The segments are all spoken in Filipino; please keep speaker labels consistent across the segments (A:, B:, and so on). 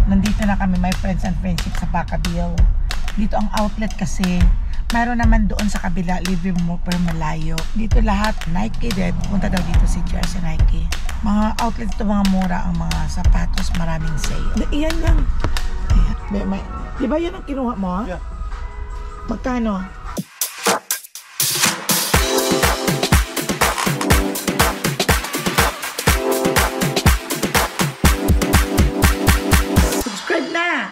A: Nandito na kami, my friends and friendship, sa Bacabille. Dito ang outlet kasi. Mayroon naman doon sa kabila, libre mo per malayo. Dito lahat, Nike din. Punta daw dito si Jer sa Nike. Mga outlet ito, mga mura ang mga sapatos, maraming sale. Iyan lang. Ayan. Di ba yan ang kinuha mo?
B: Yeah.
A: Magkano? Subscribe na!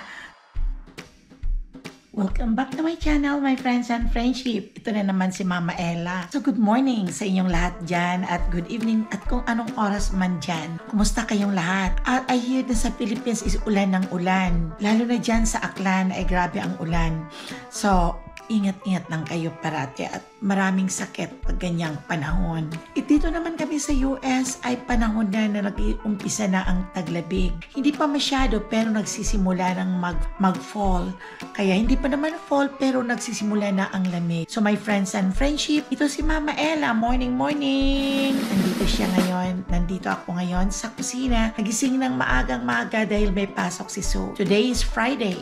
A: Welcome back to my channel, my friends and friendship. Ito na naman si Mama Ella. So good morning sa inyong lahat dyan at good evening at kung anong oras man dyan. Kumusta kayong lahat? At I hear na sa Philippines is ulan ng ulan. Lalo na dyan sa Aklan ay grabe ang ulan. So, ingat-ingat lang kayo parati at maraming sakit pag ganyang panahon. Dito naman kami sa US ay panahon na nag-uumpisa na ang taglamig. Hindi pa masyado pero nagsisimula ng mag-fall. Kaya hindi pa naman fall pero nagsisimula na ang lamig. So my friends and friendship, ito si Mama Ella. Morning, morning! Nandito siya ngayon. Nandito ako ngayon sa kusina. Nagising ng maagang-maaga dahil may pasok si Sue. Today is Friday.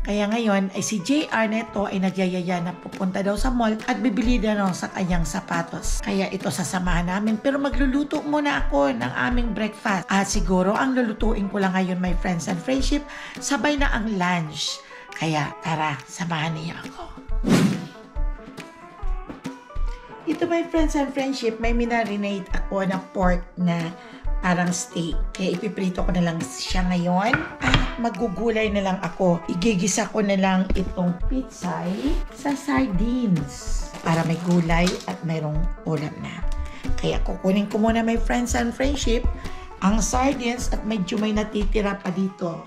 A: Kaya ngayon ay si JR neto ay nagyayaya na pupunta daw sa mall at bibili daw sa kanyang sapatos. Kaya ito sasamahan namin pero magluluto muna ako ng aming breakfast. At siguro ang lulutuin ko lang ngayon, my friends and friendship, sabay na ang lunch. Kaya tara, samahan niyo ako. Ito, my friends and friendship, may minarinate ako ng pork na parang steak. Kaya ipiprito ko na lang siya ngayon. At magugulay na lang ako. Igigisa ko na lang itong pitsay sa sardines. Para may gulay at mayroong ulam na. Kaya kukunin ko muna, my friends and friendship, ang sardines at medyo may natitira pa dito.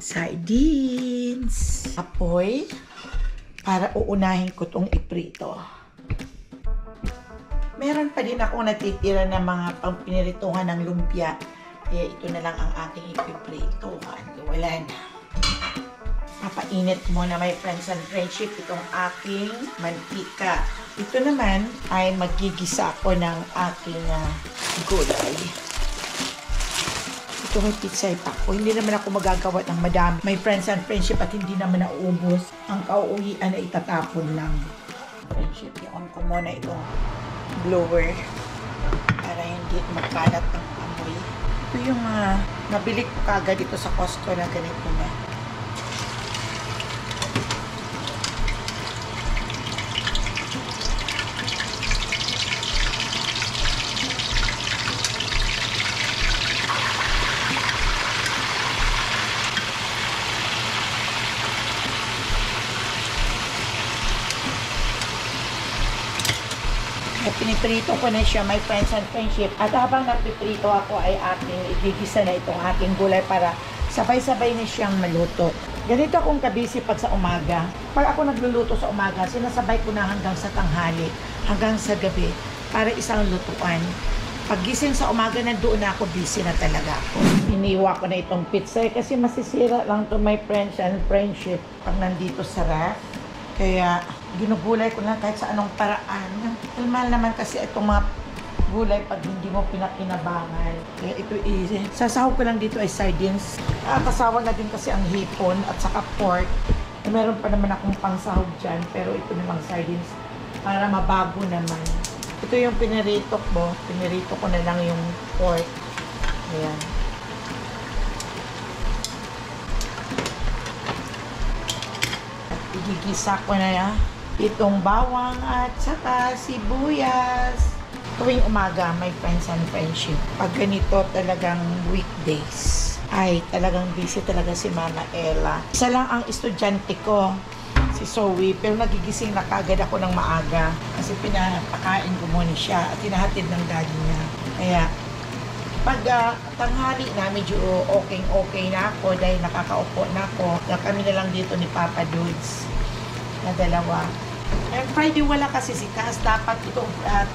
A: Sardines. Apoy. Para uunahin ko itong iprito. Meron pa din ako natitira na mga pampinirituhan ng lumpia. Kaya ito na lang ang aking ipiprituhan. Wala na. Papainit muna, my friends and friendship, itong aking mantika. Ito naman ay magigisa ako ng aking gulay. Ito may pitsay pa ako. Hindi naman ako magagawa ng madami, my friends and friendship, at hindi naman nauubos. Ang kauuwian ay itatapon lang. Friendship, i-on ko muna itong blower para hindi magkalat ang amoy. Ito yung nabili ko kagad dito sa Costco na ganito na. Piniprito ko na siya, my friends and friendship. At habang napiprito ako ay aking igigisa na itong aking gulay para sabay-sabay na siyang maluto. Ganito akong kabisi pag sa umaga. Pag ako nagluluto sa umaga, sinasabay ko na hanggang sa tanghali, hanggang sa gabi, para isang lutuan. Pag gising sa umaga, nandoon na ako, busy na talaga ako. Iniwa ko na itong pizza kasi masisira lang to, my friends and friendship, pag nandito sa ref. Kaya ginugulay ko na kahit sa anong paraan. Mahal naman kasi itong mga gulay pag hindi mo pinakinabangan. Kaya ito easy. Sasahog ko lang dito ay sardines. Kasawa na din kasi ang hipon at saka pork. Meron pa naman akong pangsahog dyan, pero ito namang sardines para mabago naman. Ito yung pinirito ko. Pinirito ko na lang yung pork. Ayan. Igigisa ko na itong bawang at saka sibuyas. Tuwing umaga, my friends and friendship, pag ganito talagang weekdays, ay talagang busy talaga si Mama Ella. Isa lang ang estudyante ko, si Zoe, pero nagigising na kagad ako ng maaga kasi pinapakain ko muna siya at hinahatid ng daddy niya. Kaya pag tanghali na, medyo okay na ako dahil nakakaupo na ako. Kami na lang dito ni Papa Dudes na dalawa. And Friday wala kasi si Cass. Dapat itong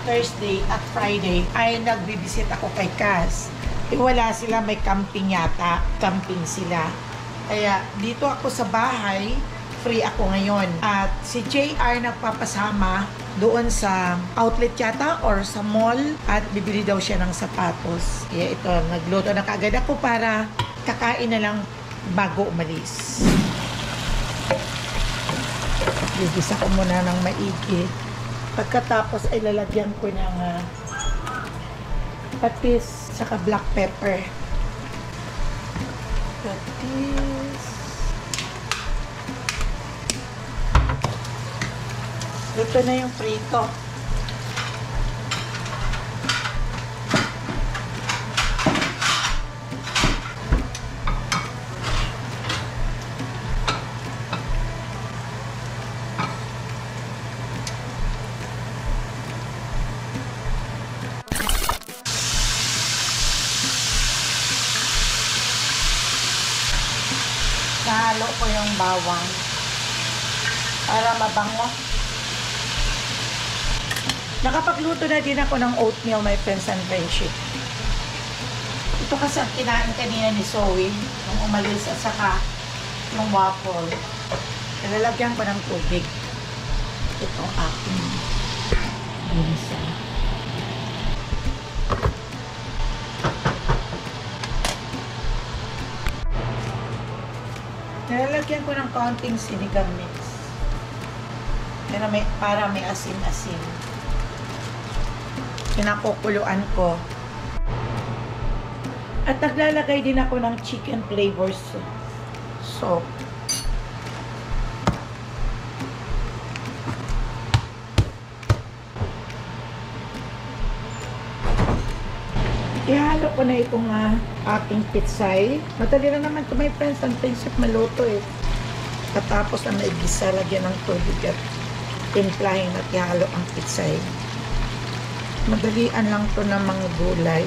A: Thursday at Friday ay nagbibisit ako kay Cass. Wala sila, may camping yata. Camping sila. Kaya dito ako sa bahay free ako ngayon. At si JR nagpapasama doon sa outlet yata or sa mall at bibili daw siya ng sapatos. Kaya ito, nagluto na kaagad ako para kakain na lang bago umalis. Gigisa ko muna ng maigi. Pagkatapos ay lalagyan ko ng patis saka black pepper. Patis. Luto na yung prito. Nahalo ko yung bawang para mabango. Nakapagluto na din ako ng oatmeal, my friends and friendship. Ito kasi ang kinain kanina ni Zoe nung umalis at saka yung waffle. Nilalagyan ko ng tubig. Ito aking ginisa. Nilalagyan ko ng kaunting sinigang mix. Pero para may asin-asin. Pinakukuluan ko. At naglalagay din ako ng chicken flavors. So, ihalo ko na itong aking pitsay. Madali lang naman ito, my friends. Ang prinsip maluto eh. Katapos na naigisa, lagyan ng tubig at timplahin at ihalo ang pitsay. Madalian lang to ng mga gulay.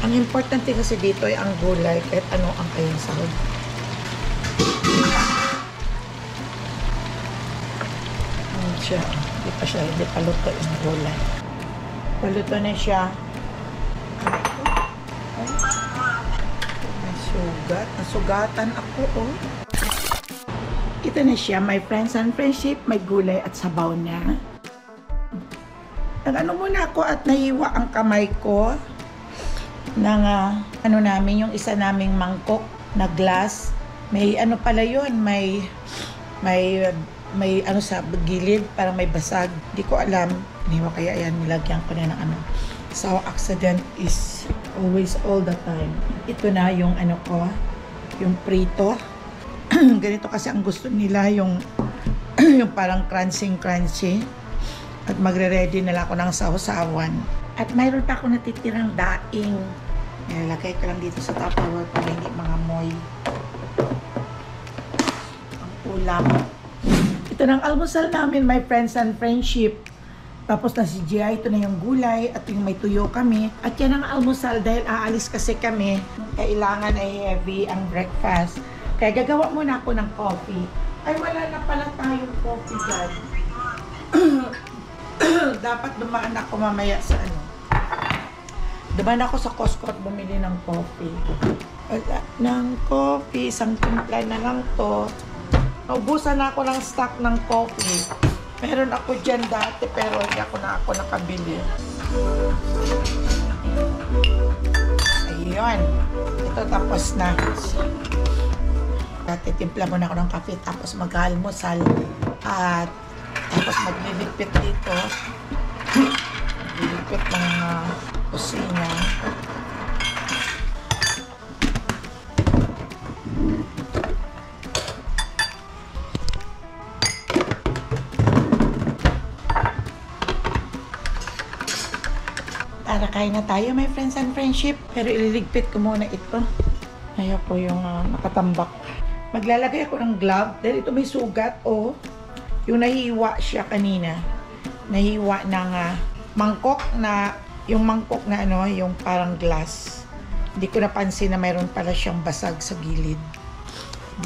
A: Ang importante kasi dito ay ang gulay kahit ano ang kayang sahod. Ayan siya. Hindi pa luto yung gulay. Paluto na siya. May sugat. Nasugatan ako, oh. Ito na siya, my friends and friendship. May gulay at sabaw niya. Nag-ano muna ako at nahiwa ang kamay ko ng ano namin, yung isa naming mangkok na glass. May ano pala yun, may ano sa gilid, parang may basag. Hindi ko alam. Nahiwa kaya yan, nilagyan ko na ng ano. So, accident is always all the time. Ito na yung ano ko, yung prito. Ganito kasi ang gusto nila, yung yung parang crunchy. At magre-ready na lang ako ng sausawan. At mayroon pa ako natitirang daing. Nilalagay ko lang dito sa Tupperware para hindi mga moy. Ang ulam. Ito ng almusal namin, my friends and friendship. Tapos na si Gia, ito na yung gulay at yung may tuyo kami. At yan ang almusal dahil aalis kasi kami. Kailangan ay heavy ang breakfast. Kaya gagawa muna ako ng coffee. Ay, wala na pala tayong coffee dyan. Dapat dumaan ako mamaya sa ano. Dumaan ako sa Costco at bumili ng coffee. Wala ng coffee. Isang timpla na lang to. Naubusan na ako ng stock ng coffee. Meron ako dyan dati pero hindi ako nakabili. Ayun. Ito tapos na. Dati timpla muna ako ng kape tapos mag-almusal. At tapos magliligpit dito. Magliligpit ng kusina. Tara, kain na tayo, my friends and friendship. Pero ililigpit ko muna ito. Ayaw ko yung nakatambak. Maglalagay ako ng glove dahil ito may sugat o yung nahiwa siya kanina. Nahiwa ng mangkok na, yung mangkok na ano, yung parang glass. Hindi ko napansin na mayroon pala siyang basag sa gilid.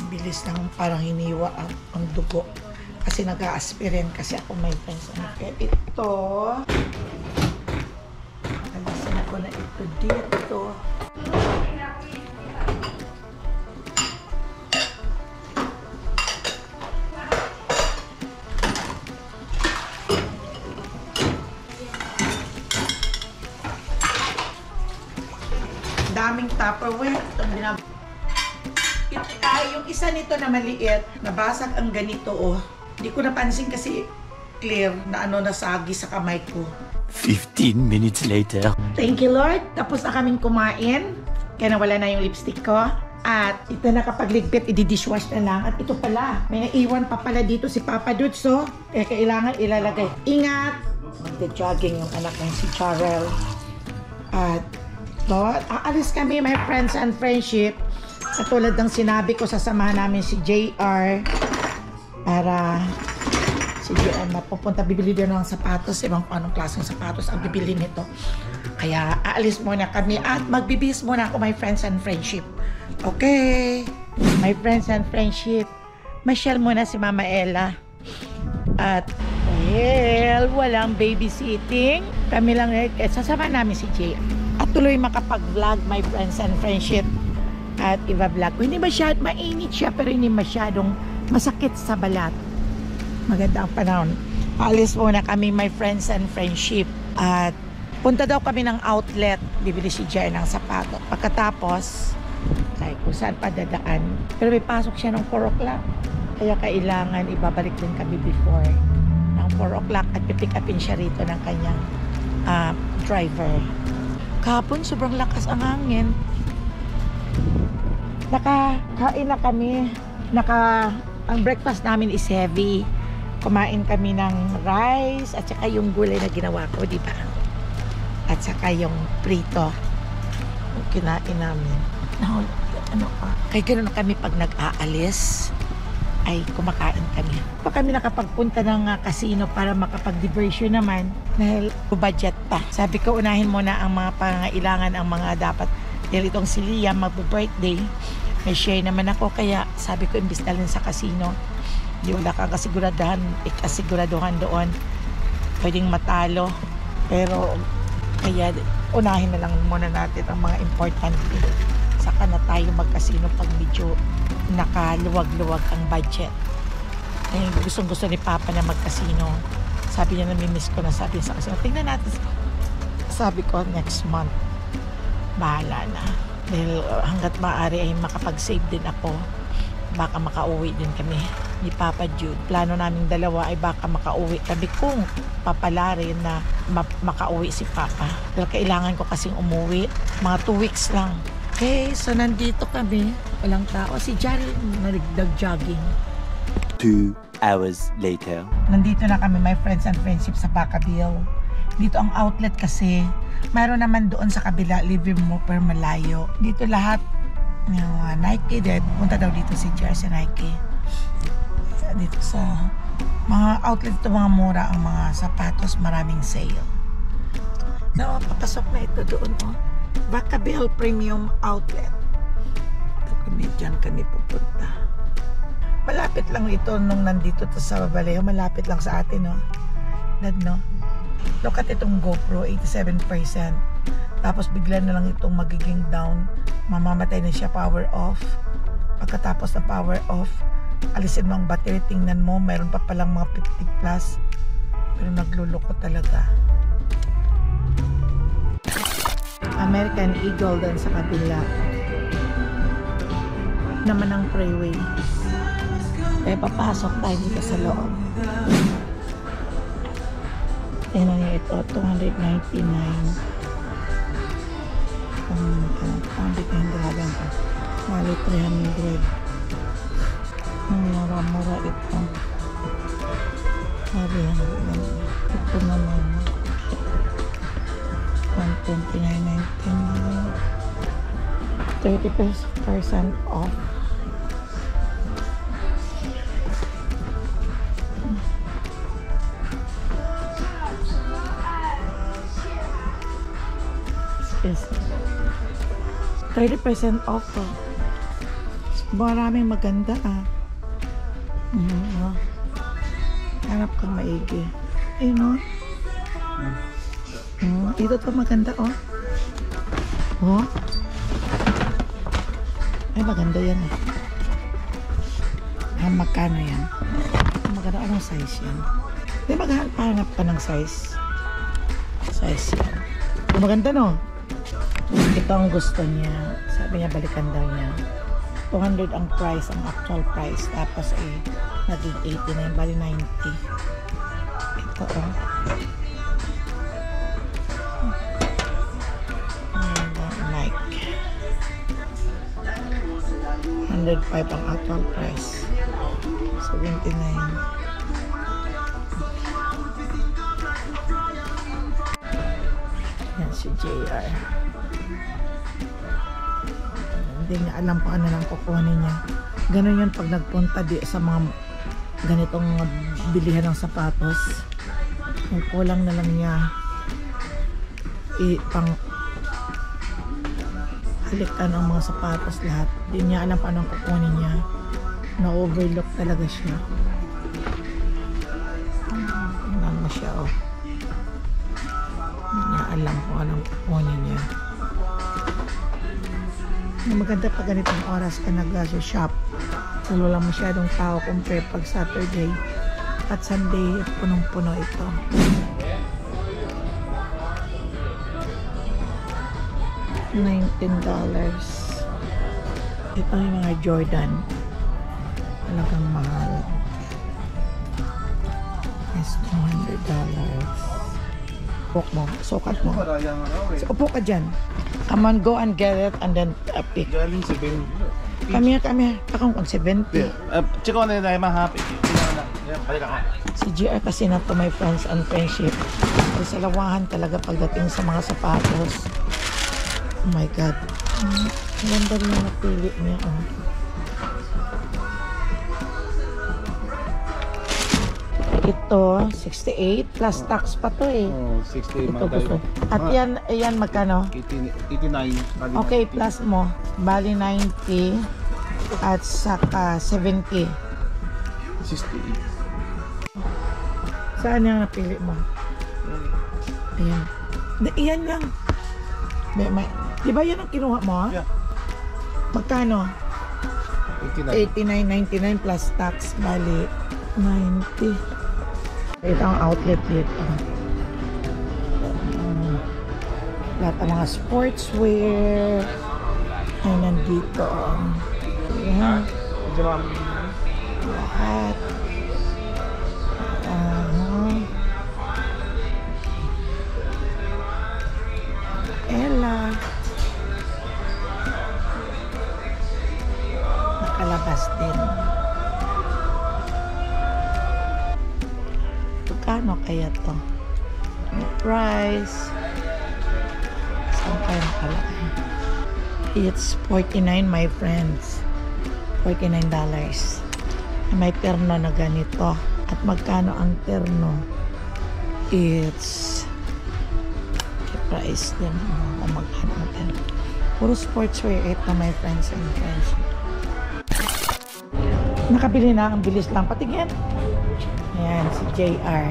A: Bilis lang parang hiniwa ang dugo. Kasi nag-a-aspirin kasi ako, my friends. Okay, ito. Alisin ako na ito dito. Tupperware. Itong yung isa nito na maliit, nabasag ang ganito, oh. Hindi ko napansin kasi clear na nasagi sa kamay ko.
B: 15 minutes later.
A: Thank you, Lord. Tapos na kaming kumain. Kaya nawala na yung lipstick ko. At ito na kapag ligpit, i-dishwash na lang. At ito pala, may naiwan pa pala dito si Papa Dudes, so kailangan ilalagay. Ingat! Magda-jogging yung anak ng si Charel. At aalis kami, my friends and friendship. Katulad ng sinabi ko, sasamahan namin si JR para si JR mapupunta, bibili din ng sapatos, ibang anong klaseng sapatos ang bibili nito. Kaya aalis muna kami at magbibis muna ako, my friends and friendship. Okay, my friends and friendship, masyal muna si Mama Ella. At well, walang babysitting. Kami lang, sasama namin si JR. At tuloy makapag-vlog, my friends and friendship. At iba-vlog ko. Hindi masyadong mainit siya, pero hindi masyadong masakit sa balat. Maganda ang panahon. Alis muna kami, my friends and friendship. At punta daw kami ng outlet. Bibili si Jai ng sapato. Pagkatapos, ay kung saan pa dadaan. Pero may pasok siya ng 4 o'clock. Kaya kailangan ibabalik din kami before ng 4 o'clock at pipick upin siya rito ng kanyang driver. Kahapon, sobrang lakas ang hangin. Nakakain na kami. Ang breakfast namin is heavy. Kumain kami ng rice at saka yung gulay na ginawa ko, di ba? At saka yung prito. Kinain namin. Kaya ganoon kami pag nag-aalis, ay kumakain kami. Pa kami nakapagpunta ng casino para makapag-diversion naman dahil budget pa. Sabi ko, unahin muna ang mga pangailangan, ang mga dapat. Dahil itong si Lia, mag-birthday, may share naman ako. Kaya sabi ko, imbis na rin sa casino, di wala kang kasiguraduhan doon. Pwedeng matalo. Pero, kaya unahin na lang muna natin ang mga importante. Saka na tayo mag-casino pag medyo nakaluwag-luwag ang budget. Ay, gustong-gusto ni Papa na mag-casino. Sabi niya, namimiss ko na, sabi sa casino. Tingnan natin. Sabi ko, next month. Bahala na. Dahil hanggat maaari ay makapag-save din ako. Baka makauwi din kami ni Papa Jude. Plano naming dalawa ay baka makauwi kami kung papalarin na makauwi si Papa. Dahil kailangan ko kasing umuwi. Mga 2 weeks lang. Okay, so nandito kami. Walang tao. Si Jari nag-jogging.
B: 2 hours later.
A: Nandito na kami, my friends and friendship, sa Bacabille. Dito ang outlet kasi. Mayroon naman doon sa kabila, libre mo per malayo. Dito lahat yung Nike, punta daw dito si Jer sa Nike. Dito sa mga outlet, ito mga mura ang mga sapatos, maraming sale. No, papasok na ito doon, oh. Bacabille Premium Outlet. Ito kami, dyan kami pupunta. Malapit lang ito nung nandito to sa Babaleo, malapit lang sa atin, no? No? Look at itong GoPro, 87%. Tapos bigla na lang itong magiging down. Mamamatay na siya, power off. Pagkatapos na power off, alisin mo ang battery, tingnan mo, mayroon pa palang mga 50 plus. Pero nagluloko talaga. American Eagle din sa kabila. Naman ang freeway. Kaya papasok tayo dito sa loob. Tingnan niyo ito, 299. Pambit na yung dalagang ko. Mali 300. Mura-mura ito. Sabi yan. Ito naman. 129.99. 30% off. Is 30% off po. Maraming maganda Hanap kang maigi. No? Ito to maganda ay maganda yan magkano yan? Maganda, anong size yan? Di maghanap pa ng size yan. Maganda, no? Ito ang gusto niya. Sabi niya balikan daw niya. 200 ang price, ang actual price. Tapos naging 89, bali 90. Ito Nike. 105 ang actual price. 79. Yan si JR. Hindi niya alam kung ano lang kukunin niya. Ganun yun pag nagpunta sa mga ganitong bilihan ng sapatos. Yung kulang na lang niya pang halikan ang mga sapatos lahat. Hindi niya alam paano kukunin niya. Na-overlook talaga siya. Tingnan mo siya, oh. Hindi niya alam kung anong kukunin niya. Maganda pag ganitong oras ka nag-shop. Wala masyadong tao compare pag Saturday at Sunday, punong-puno ito. $19. Ito yung mga Jordan. Talagang mahal. Is $200. Pok mo. Sukat mo. So, upo ka dyan. Come on, go and get it and then pick.
C: Galing 70.
A: Kami. Akong 70.
C: Check ko na tayo mahappy. Balik ako.
A: Si GR kasi na to my friends and friendship. Sa lawahan talaga pagdating sa mga sapatos. Oh my God. Ganda rin yung napili niya. Oh. Ito, 68 plus tax pa to eh.
C: Oh, 60
A: Ito gusto. At yan magkano?
C: 89.
A: Okay, plus mo. Bali 90 at saka 70.
C: 68.
A: Saan yung napili mo? Ayan. Iyan lang. Di ba yan ang kinuha mo?
C: Yeah.
A: Magkano?
C: 89.
A: 89.99 plus tax. Bali 90. Ito ang outlet dito. Lahat ang mga sportswear ay nandito. Ayan. Lahat. Ella. Nakalabas din. Kano kaya to? Price. Saan kayo nakalagay? It's 49 my friends. $49. May terno na ganito. At magkano ang terno? It's price din. Kung magkano ang terno. Puro sportswear ito my friends and friends. Nakabili na. Ang bilis lang. Patingin. Ayan, si JR.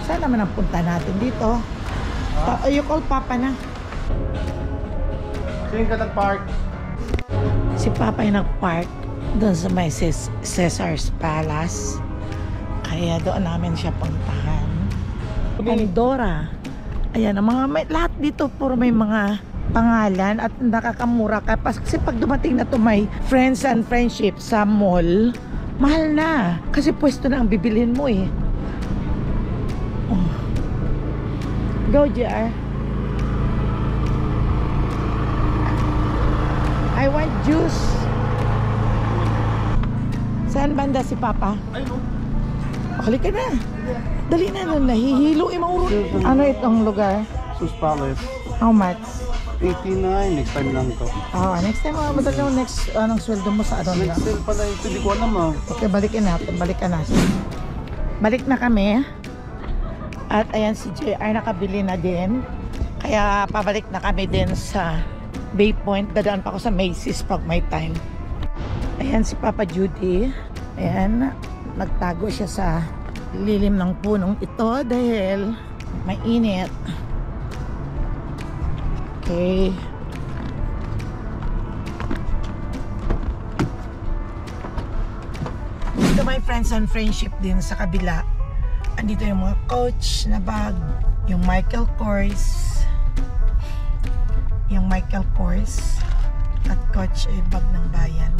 A: Saan naman ang punta natin dito? You call Papa na.
C: Saan ka nag-park?
A: Si Papa ay nag-park doon sa may Caesar's Palace. Kaya doon namin siya puntahan. Pandora. Ayan, ang mga, lahat dito puro may mga pangalan at nakakamura ka. Kasi pag dumating na to may friends and friendship sa mall, mahal na. Kasi pwesto na ang bibilhin mo eh. Oh. Go, JR. I want juice. Saan banda si Papa?
C: Ay, no.
A: Halika na. Dali na nun. Nahihilo. Ano itong lugar?
C: Sus Palace.
A: How much?
C: 89. Next time lang to.
A: Oh, next time madali yung next anong sweldo mo sa ano na.
C: Next time pala ito. Di ko alam ah.
A: Okay, balikin natin. Balikan natin. Balik na kami. At ayan si JR nakabili na din. Kaya pabalik na kami din sa Bay Point. Dadaan pa ako sa Macy's pag may time. Ayan si Papa Judy. Ayan. Nagtago siya sa lilim ng punong ito dahil mainit. Okay. Dito may friends and friendship din sa kabila. Andito yung mga Coach na bag, yung Michael Kors. yung Michael Kors at Coach bag ng bayan.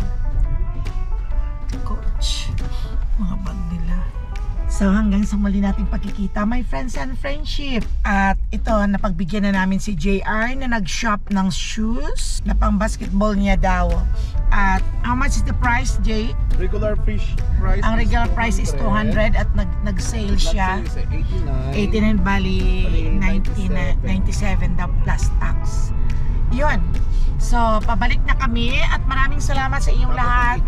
A: Coach, mga bag nila. So hanggang sa muli nating pagkikita, my friends and friendship. At ito, napagbigyan na namin si JR na nag-shop ng shoes na pang basketball niya daw. At how much is the price, Jay?
C: Regular fish price.
A: Ang regular price is 200 at nag-sale siya. 89 bali 97 daw plus tax. Yun. So, pabalik na kami at maraming salamat sa inyong lahat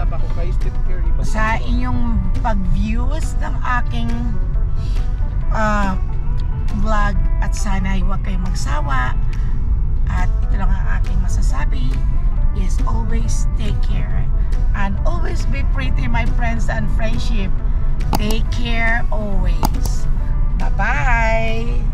A: sa inyong pag-views ng aking vlog at sana huwag kayong magsawa at ito lang ang aking masasabi is always take care and always be pretty, my friends and friendship. Take care always. Bye-bye!